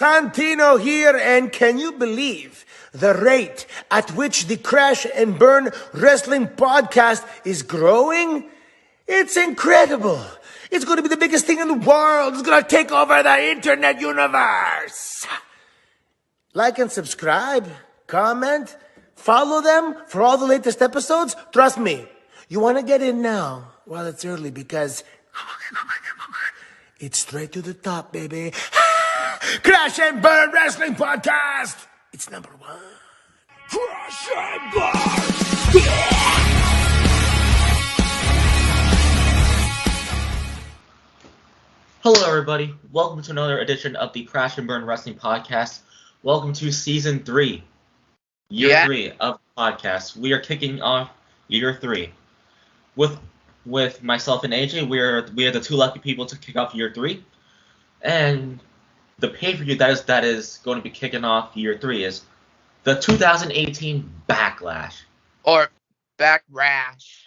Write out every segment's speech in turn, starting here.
Santino here, and can you believe the rate at which the Crash and Burn Wrestling Podcast is growing? It's incredible. It's going to be the biggest thing in the world. It's going to take over the internet universe. Like and subscribe, comment, follow them for all the latest episodes. Trust me, you want to get in now while it's early because it's straight to the top, baby. Crash and Burn Wrestling Podcast. It's number one. Crash and Burn. Hello, everybody. Welcome to another edition of the Crash and Burn Wrestling Podcast. Welcome to Season 3, Year 3 of the podcast. We are kicking off Year 3. With myself and AJ, we are the two lucky people to kick off Year 3. And the pay-per-view that is going to be kicking off Year 3 is the 2018 Backlash. Or Backlash.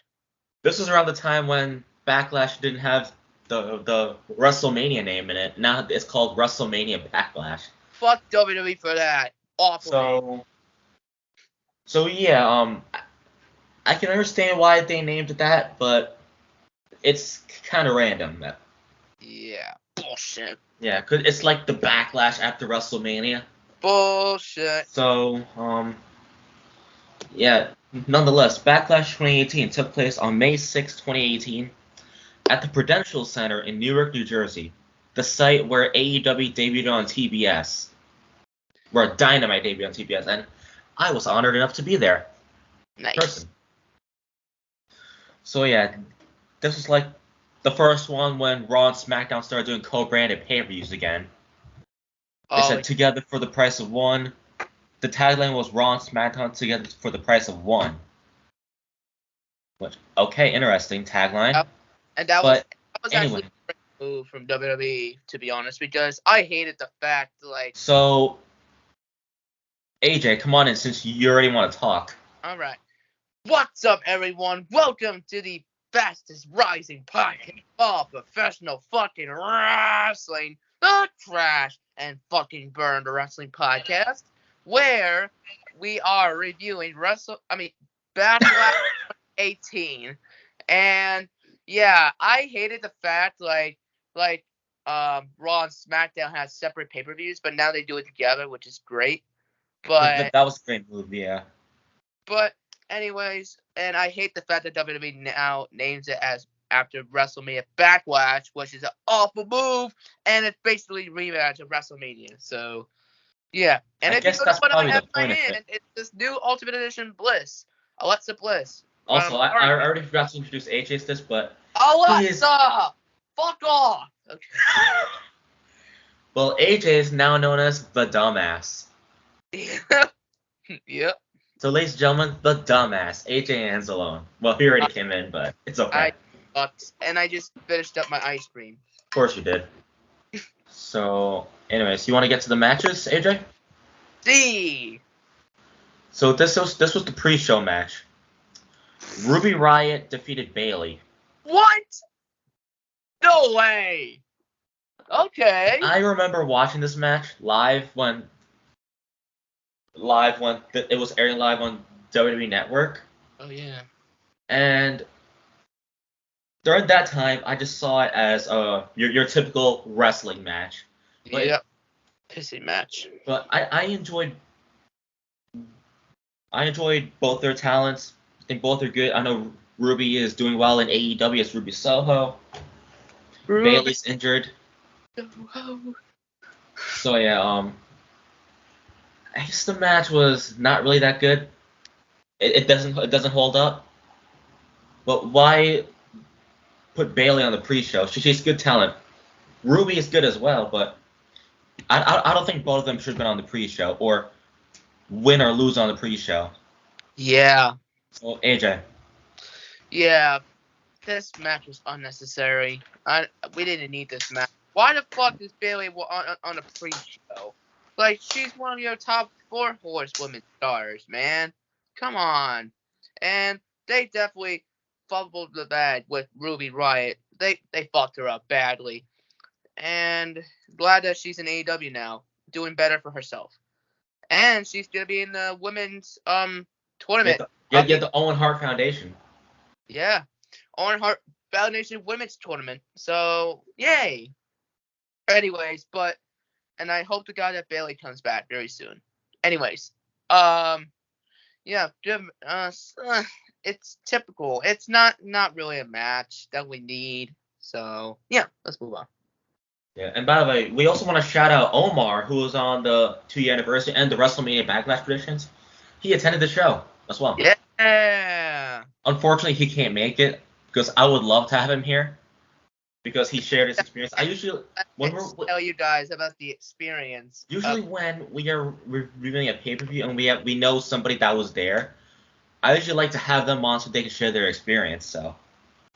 This was around the time when Backlash didn't have the WrestleMania name in it. Now it's called WrestleMania Backlash. Fuck WWE for that. Awful. So yeah, I can understand why they named it that, but it's kind of random. Yeah, bullshit. Yeah, 'cause it's like the Backlash after WrestleMania. Bullshit. So, yeah, nonetheless, Backlash 2018 took place on May 6, 2018, at the Prudential Center in Newark, New Jersey, the site where AEW debuted on TBS, where Dynamite debuted on TBS, and I was honored enough to be there. Nice. Person. So yeah, this was like the first one when Raw and SmackDown started doing co-branded pay-per-views again. They said together for the price of one. The tagline was Raw and SmackDown together for the price of one. Which, okay, interesting tagline. And that was anyway. actually a great move from WWE, to be honest, because I hated the fact, like... So, AJ, come on in since you already want to talk. Alright. What's up, everyone? Welcome to the fastest rising podcast of professional fucking wrestling, the Crash and fucking Burn Wrestling Podcast, where we are reviewing Backlash 18. And yeah, I hated the fact like Raw and SmackDown has separate pay-per-views, but now they do it together, which is great. But that was a great move, yeah. But anyways, and I hate the fact that WWE now names it as after WrestleMania Backlash, which is an awful move, and it's basically rematch of WrestleMania. So yeah, and if you go to what I have in my hand, it's this new Ultimate Edition Bliss, Alexa Bliss. Also, I already forgot to introduce AJ to this, but Alexa, fuck off. Okay. Well, AJ is now known as the Dumbass. Yep. So, ladies and gentlemen, the Dumbass, AJ Anzalone. Well, he already came in, but it's okay. And I just finished up my ice cream. Of course you did. So, anyways, you want to get to the matches, AJ? So this was the pre-show match. Ruby Riot defeated Bayley. What? No way. Okay. I remember watching this match live when it was airing live on WWE Network. Oh yeah. And during that time, I just saw it as your typical wrestling match. Yep. Pissy match. But I enjoyed both their talents. I think both are good. I know Ruby is doing well in AEW as Ruby Soho. Bayley's injured. So yeah, I guess the match was not really that good. It doesn't hold up. But why put Bayley on the pre-show? She's good talent. Ruby is good as well, but I don't think both of them should have been on the pre-show or win or lose on the pre-show. Yeah. So AJ. Yeah, this match was unnecessary. We didn't need this match. Why the fuck is Bayley on a pre-show? Like, she's one of your top 4 horsewomen stars, man. Come on. And they definitely fumbled the bag with Ruby Riot. They fucked her up badly. And glad that she's in AEW now. doing better for herself. And she's going to be in the women's tournament. The Owen Hart Foundation. Yeah. Owen Hart Foundation Women's Tournament. So, yay. Anyways, and I hope to God that Bayley comes back very soon. Anyways, yeah, it's typical. It's not really a match that we need. So, yeah, let's move on. Yeah, and by the way, we also want to shout out Omar, who was on the 2-year anniversary and the WrestleMania Backlash predictions. He attended the show as well. Yeah. Unfortunately, he can't make it because I would love to have him here because he shared his experience. I usually tell you guys about the experience. Usually, when we are reviewing a pay-per-view and we know somebody that was there, I usually like to have them on so they can share their experience. So.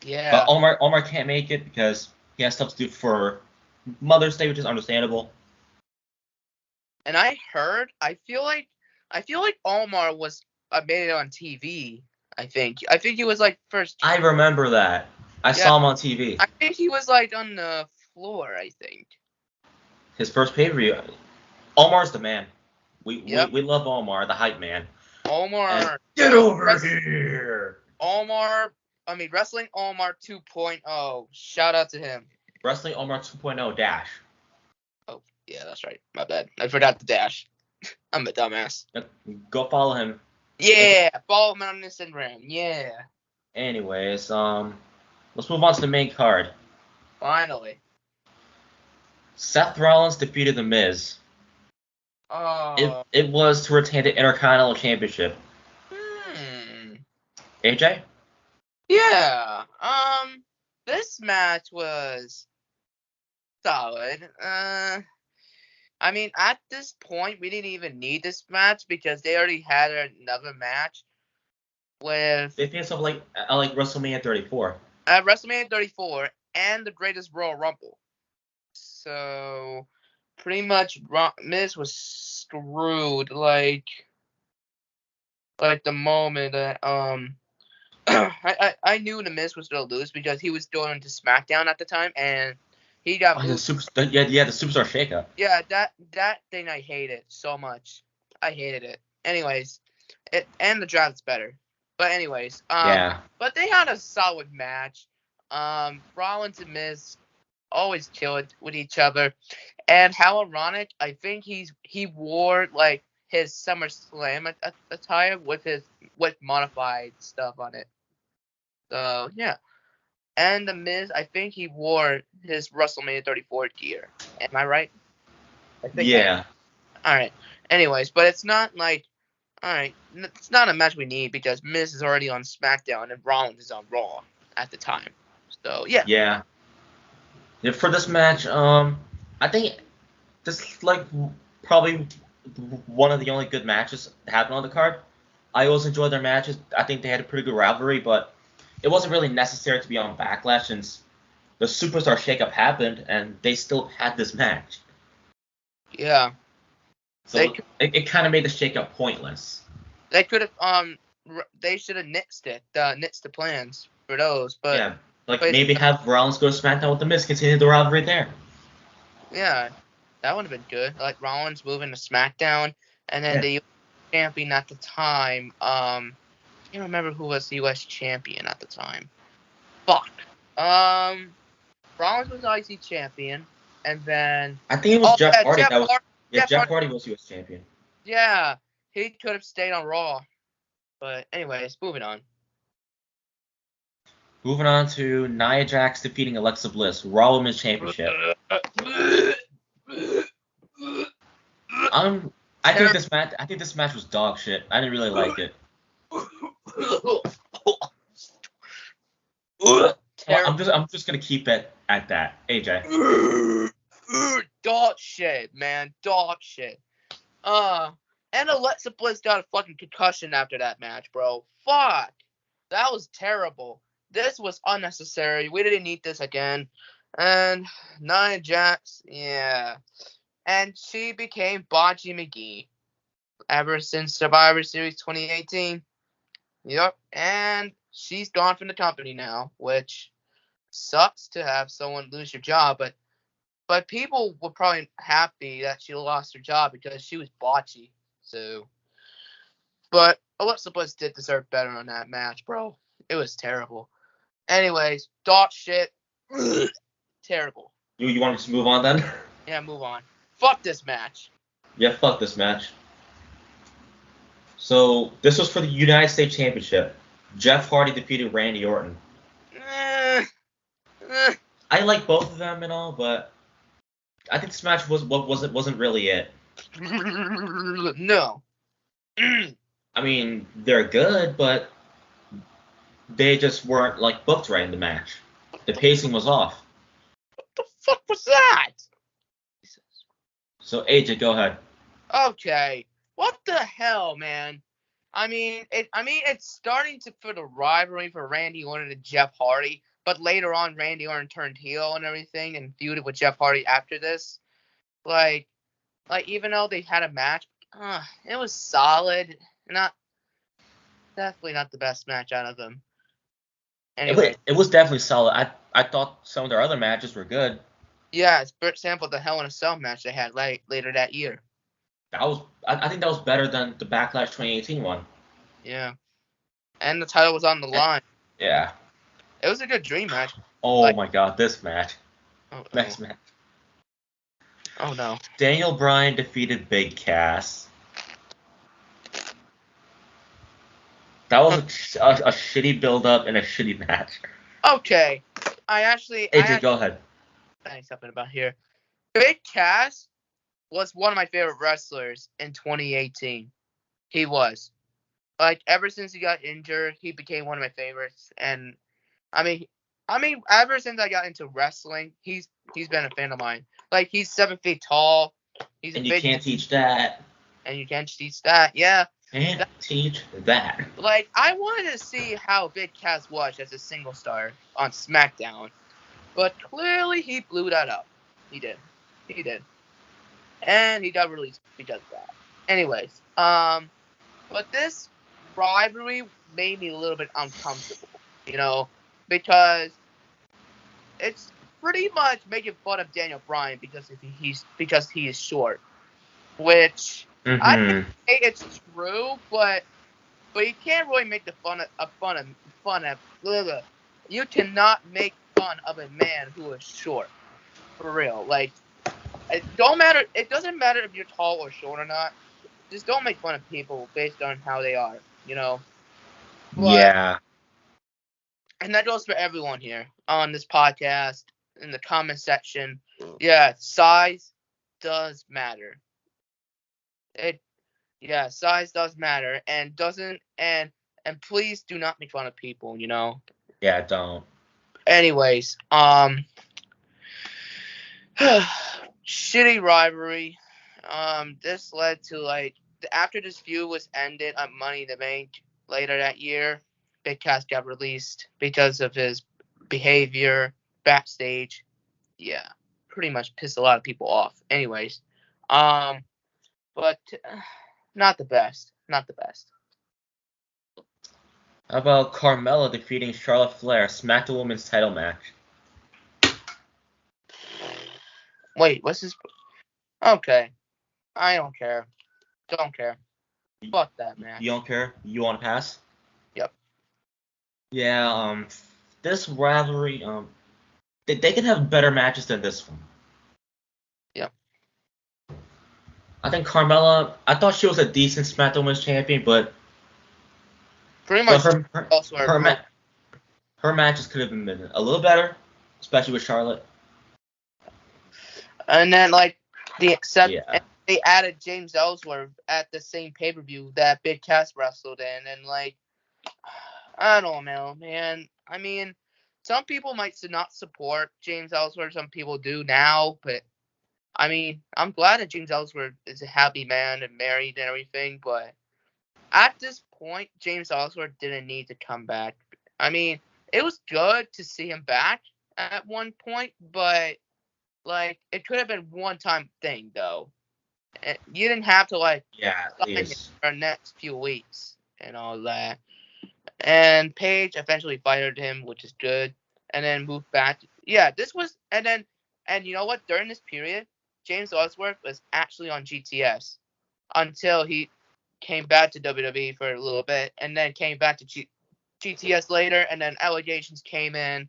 Yeah. But Omar can't make it because he has stuff to do for Mother's Day, which is understandable. And I feel like Omar was made it on TV. I think he was like first. I remember that. I saw him on TV. I think he was like on the floor. I think. His first pay-per-view. Omar's the man. We love Omar, the hype man. Omar. And get over here. Omar. I mean, Wrestling Omar 2.0. Shout out to him. Wrestling Omar 2.0 dash. Oh, yeah, that's right. My bad. I forgot the dash. I'm a dumbass. Go follow him. Yeah, follow him on Instagram. Yeah. Anyways, let's move on to the main card. Finally. Seth Rollins defeated The Miz. It was to retain the Intercontinental Championship. AJ? Yeah. This match was solid. I mean, at this point, we didn't even need this match because they already had another match with. They faced off like WrestleMania 34. At WrestleMania 34 and the Greatest Royal Rumble. So, pretty much, Miz was screwed. Like the moment that I knew The Miz was gonna lose because he was going to SmackDown at the time and he got the Superstar Shakeup. Yeah, that thing I hated so much. I hated it. Anyways, and the draft's better. But anyways, yeah. But they had a solid match. Rollins and Miz always killed with each other, and how ironic! I think he wore like his SummerSlam attire with modified stuff on it. So yeah. And The Miz, I think he wore his WrestleMania 34 gear. Am I right? Yeah. Alright. Anyways, but it's not like... Alright, it's not a match we need because Miz is already on SmackDown and Rollins is on Raw at the time. So, yeah. Yeah. For this match, I think this is like probably one of the only good matches that happened on the card. I always enjoyed their matches. I think they had a pretty good rivalry, but it wasn't really necessary to be on Backlash since the Superstar Shakeup happened and they still had this match. Yeah. So it kind of made the Shakeup pointless. They could have they should have nixed the plans for those, but yeah, maybe have Rollins go to SmackDown with The Miz, continue the rivalry there. Yeah, that would have been good. Like Rollins moving to SmackDown, and then the champion at the time. I can't remember who was the U.S. champion at the time. Fuck. Rollins was IC champion, and then I think it was Jeff Hardy. Jeff Hardy was U.S. champion. Yeah, he could have stayed on Raw. But anyways, moving on. Moving on to Nia Jax defeating Alexa Bliss, Raw Women's Championship. I think this match was dog shit. I didn't really like it. I'm just gonna keep it at that, AJ. Dog shit, man, dog shit. And Alexa Bliss got a fucking concussion after that match, bro. Fuck, that was terrible. This was unnecessary. We didn't need this again. And Nia Jax, yeah. And she became Bocce McGee ever since Survivor Series 2018. Yep. And she's gone from the company now, which sucks to have someone lose your job, but But people were probably happy that she lost her job because she was botchy. So, but Alexa Bliss did deserve better on that match, bro. It was terrible. Anyways, dog shit. Terrible. You want to just move on then? Yeah, move on. Fuck this match. Yeah, fuck this match. So, this was for the United States Championship. Jeff Hardy defeated Randy Orton. I like both of them and all, but I think this match wasn't really it. No. I mean, they're good, but they just weren't like booked right in the match. The pacing was off. What the fuck was that? So AJ, go ahead. Okay. What the hell, man? I mean, it's starting to put a rivalry for Randy Orton and Jeff Hardy, but later on, Randy Orton turned heel and everything and feuded with Jeff Hardy after this. Like even though they had a match, it was solid. Definitely not the best match out of them. Anyway, it was definitely solid. I thought some of their other matches were good. Yeah, it's for example the Hell in a Cell match they had later that year. I think that was better than the Backlash 2018 one. Yeah, and the title was on the line. Yeah. It was a good dream match. Oh my god, this match. Oh, Next match. Oh no. Daniel Bryan defeated Big Cass. That was a shitty build-up and a shitty match. Okay. AJ, go ahead. Something about here. Big Cass was one of my favorite wrestlers in 2018. He was. Like, ever since he got injured, he became one of my favorites. And I mean, ever since I got into wrestling, he's been a fan of mine. Like, he's 7 feet tall. And you can't teach that. And you can't teach that. Yeah. Can't teach that. Like, I wanted to see how Big Cass was as a single star on SmackDown. But clearly he blew that up. He did. And he got released because of that. Anyways, but this rivalry made me a little bit uncomfortable, because it's pretty much making fun of Daniel Bryan because he is short, which I can say it's true, but you can't really make the fun of. You cannot make fun of a man who is short, for real. Like, it doesn't matter if you're tall or short or not. Just don't make fun of people based on how they are, But, yeah. And that goes for everyone here on this podcast, in the comment section. Yeah, size does matter. Size does matter, and please do not make fun of people, Yeah, don't. Anyways, shitty rivalry. This led to, after this feud was ended on Money in the Bank later that year, Big Cass got released because of his behavior backstage. Yeah, pretty much pissed a lot of people off. Anyways, but not the best. How about Carmella defeating Charlotte Flair, SmackDown Women's title match? Wait, what's this? Okay. I don't care. Don't care. Fuck that match. You don't care? You want to pass? Yep. Yeah, this rivalry, they can have better matches than this one. Yep. I think Carmella, I thought she was a decent SmackDown Women's champion, but pretty much her matches could have been a little better, especially with Charlotte. And then, they added James Ellsworth at the same pay-per-view that Big Cass wrestled in, and I don't know, man. I mean, some people might not support James Ellsworth, some people do now, but I mean, I'm glad that James Ellsworth is a happy man and married and everything, but at this point, James Ellsworth didn't need to come back. I mean, it was good to see him back at one point, but it could have been one-time thing, though. You didn't have to, for the next few weeks and all that. And Paige eventually fired him, which is good, and then moved back. Yeah, this was, and then And you know what? During this period, James Ellsworth was actually on GTS until he came back to WWE for a little bit, and then came back to GTS later, and then allegations came in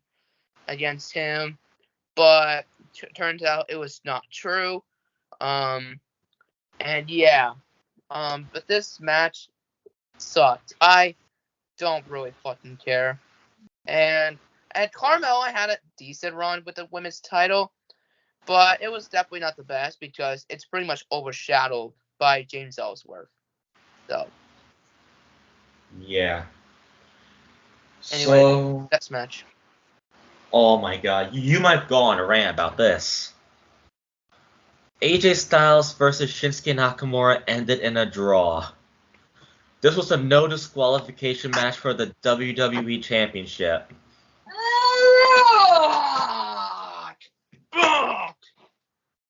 against him, but turns out it was not true. And yeah, but this match sucked. I don't really fucking care. And Carmella had a decent run with the women's title, but it was definitely not the best because it's pretty much overshadowed by James Ellsworth. So. Yeah. Anyway, So. next match. Oh my god, you might go on a rant about this. AJ Styles versus Shinsuke Nakamura ended in a draw. This was a no disqualification match for the WWE Championship.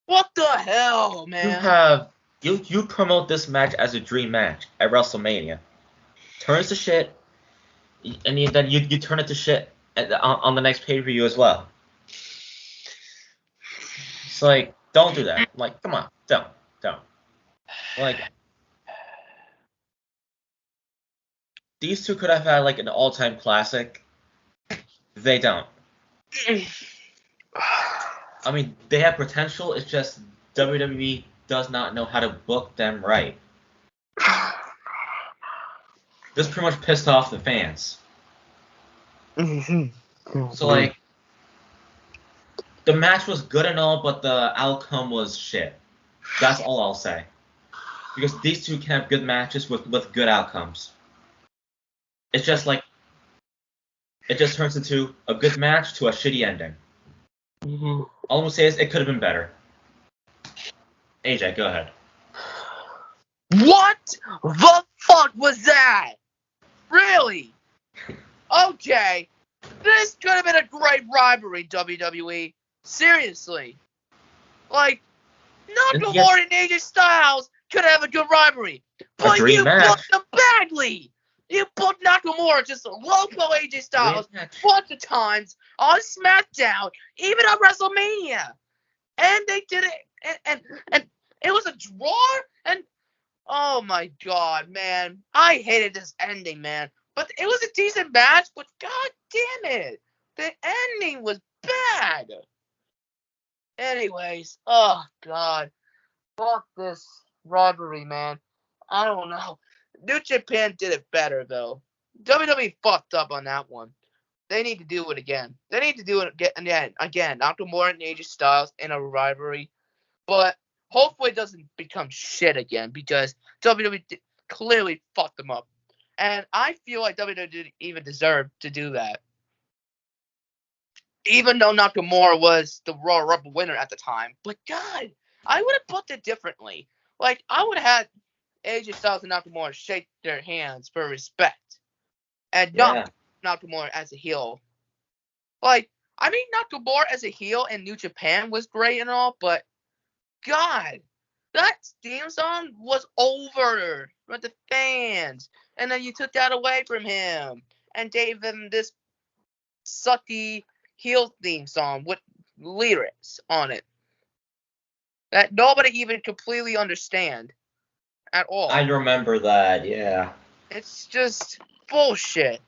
What the hell, man? You promote this match as a dream match at WrestleMania. Turns to shit, and then you turn it to shit on the next pay-per-view as well. It's like, don't do that. Like, come on, don't. Like, these two could have had like an all-time classic. They don't. I mean, they have potential. It's just WWE does not know how to book them right. This pretty much pissed off the fans. So like, the match was good and all, but the outcome was shit. That's all I'll say. Because these two can have good matches with good outcomes. It's just like, it just turns into a good match to a shitty ending. All I'm gonna say is it could have been better. AJ, go ahead. What the fuck was that? Really? Okay. This could have been a great rivalry, WWE. Seriously. Like, Nakamura and AJ Styles could have a good rivalry. But you booked them badly. You booked Nakamura just a local AJ Styles a bunch of times on SmackDown, even on WrestleMania. And they did it, and it was a draw, and oh my god, man. I hated this ending, man. But it was a decent match, but god damn it. The ending was bad. Anyways, oh god. Fuck this rivalry, man. I don't know. New Japan did it better, though. WWE fucked up on that one. They need to do it again. They need to do it again. Nakamura and AJ Styles in a rivalry. But hopefully it doesn't become shit again because WWE clearly fucked them up. And I feel like WWE didn't even deserve to do that. Even though Nakamura was the Royal Rumble winner at the time. But God, I would have booked it differently. Like, I would have had AJ Styles and Nakamura shake their hands for respect. And not Nakamura as a heel. Like, I mean, Nakamura as a heel in New Japan was great and all, but God, that theme song was over with the fans. And then you took that away from him and gave him this sucky heel theme song with lyrics on it that nobody even completely understand at all. I remember that, yeah. It's just bullshit.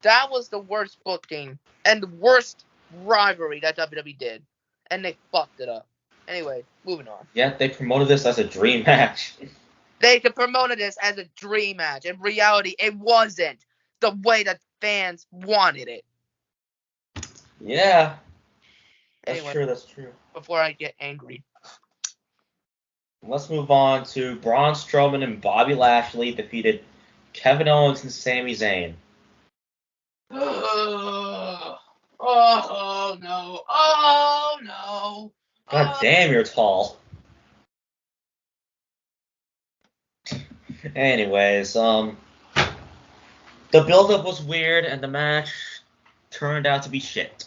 That was the worst booking and the worst rivalry that WWE did. And they fucked it up. Anyway, moving on. Yeah, they promoted this as a dream match. They promoted this as a dream match. In reality, it wasn't the way that fans wanted it. Yeah. Anyway, That's true. Before I get angry. Let's move on to Braun Strowman and Bobby Lashley defeated Kevin Owens and Sami Zayn. Oh no. God damn, you're tall. Anyways, the build-up was weird and the match turned out to be shit.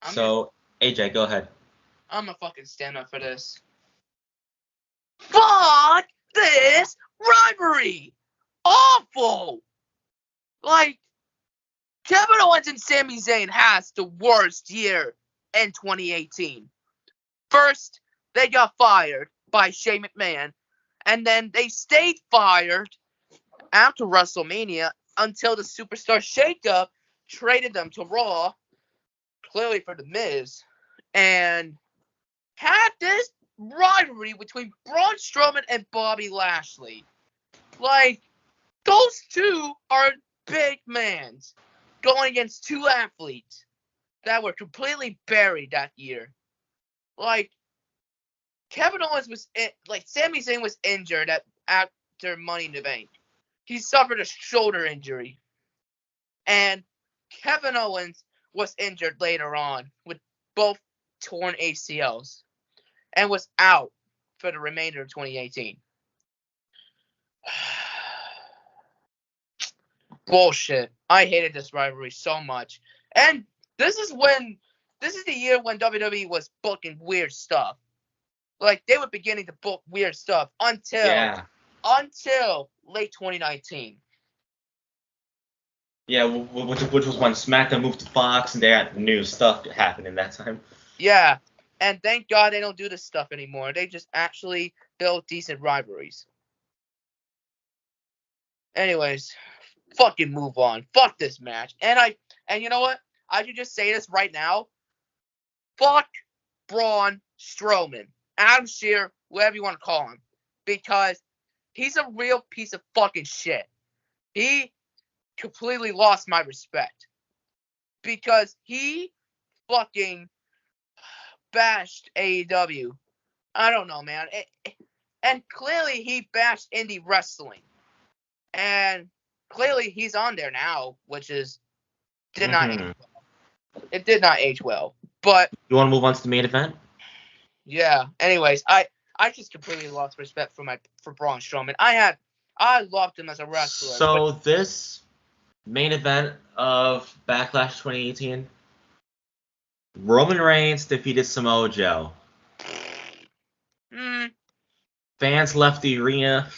So, AJ, go ahead. I'm gonna fucking stand up for this. Fuck this rivalry! Awful! Like, Kevin Owens and Sami Zayn has the worst year in 2018. First, they got fired by Shane McMahon, and then they stayed fired after WrestleMania until the Superstar Shakeup traded them to Raw, clearly for The Miz, and had this rivalry between Braun Strowman and Bobby Lashley. Like, those two are big mans going against two athletes that were completely buried that year. Like, Kevin Owens was, Sami Zayn was injured after Money in the Bank. He suffered a shoulder injury. And Kevin Owens was injured later on with both torn ACLs and was out for the remainder of 2018. Bullshit. I hated this rivalry so much. And this is the year when WWE was booking weird stuff. Like, they were beginning to book weird stuff until late 2019. Yeah, which was when SmackDown moved to Fox and they had new stuff happening that time. Yeah, and thank God they don't do this stuff anymore. They just actually build decent rivalries. Anyways, fucking move on. Fuck this match. And you know what? I should just say this right now. Fuck Braun Strowman. Adam Shearer, whatever you want to call him. Because he's a real piece of fucking shit. He completely lost my respect. Because he fucking bashed AEW. I don't know, man. And clearly he bashed indie wrestling. And clearly he's on there now, which did not age well. It did not age well. But you want to move on to the main event? Yeah. Anyways, I just completely lost respect for Braun Strowman. I loved him as a wrestler. So this main event of Backlash 2018, Roman Reigns defeated Samoa Joe. Fans left the arena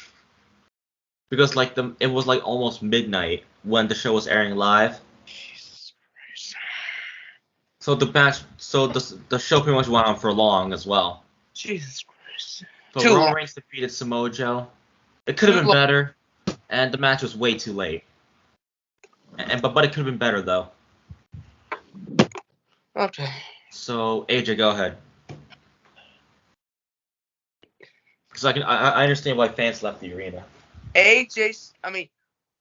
because it was almost midnight when the show was airing live. Jesus Christ. So the show pretty much went on for long as well. Jesus Christ. So Roman Reigns defeated Samoa Joe. It could have been better, and the match was way too late. But it could have been better though. Okay. So AJ, go ahead. Because I understand why fans left the arena.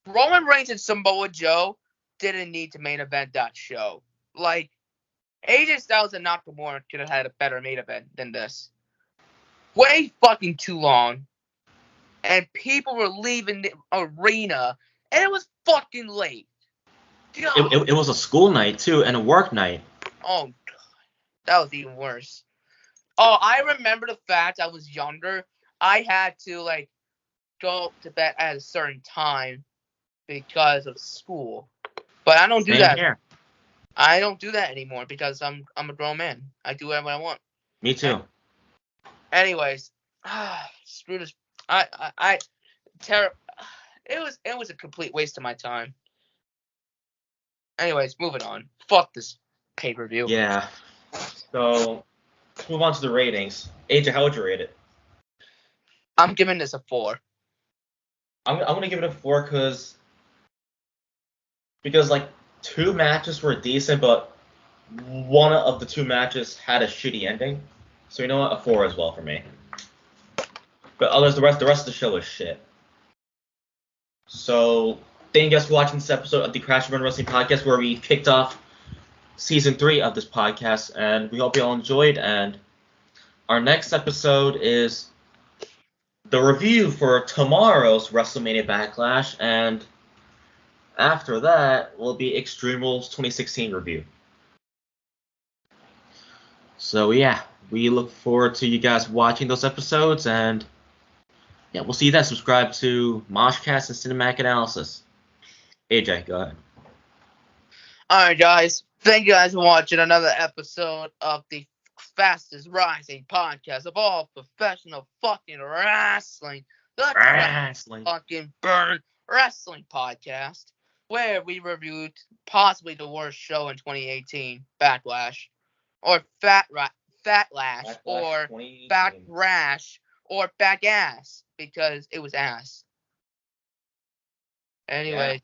Roman Reigns and Samoa Joe didn't need to main event that show. Like, AJ Styles and Nakamura could have had a better main event than this. Way fucking too long. And people were leaving the arena, and it was fucking late. It was a school night, too, and a work night. Oh, God. That was even worse. Oh, I remember the fact I was younger. I had to, go to bed at a certain time because of school. But I don't do that. Here. I don't do that anymore because I'm a grown man. I do whatever I want. Me too. Anyways, screw this. It was a complete waste of my time. Anyways, moving on. Fuck this pay-per-view. Yeah. So, let's move on to the ratings. AJ, how would you rate it? I'm giving this a 4. I'm gonna give it a 4 because two matches were decent, but one of the two matches had a shitty ending. So you know what, a 4 as well for me. But others, the rest of the show is shit. So thank you guys for watching this episode of the Crash and Burn Wrestling Podcast, where we kicked off season 3 of this podcast, and we hope you all enjoyed. And our next episode is the review for tomorrow's WrestleMania Backlash, and after that will be Extreme Rules 2016 review. So yeah, we look forward to you guys watching those episodes, and yeah, we'll see you then. Subscribe to Moshcast and Cinematic Analysis. AJ, go ahead. Alright, guys. Thank you guys for watching another episode of the fastest rising podcast of all professional fucking wrestling. The fucking Burn Wrestling Podcast. where we reviewed possibly the worst show in 2018, Backlash, or Fatlash, or 2018. Backrash, or Backass, because it was ass. Anyway,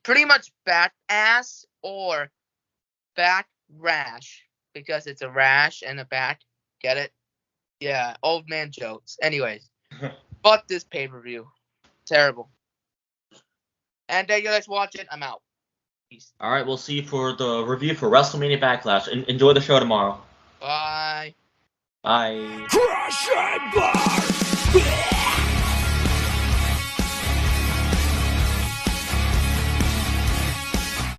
pretty much Backass or Backrash, because it's a rash and a back. Get it? Yeah, old man jokes. Anyways, fuck this pay-per-view. Terrible. And you guys watch it. I'm out. Peace. All right, we'll see you for the review for WrestleMania Backlash. Enjoy the show tomorrow. Bye. Bye. Crash and burn!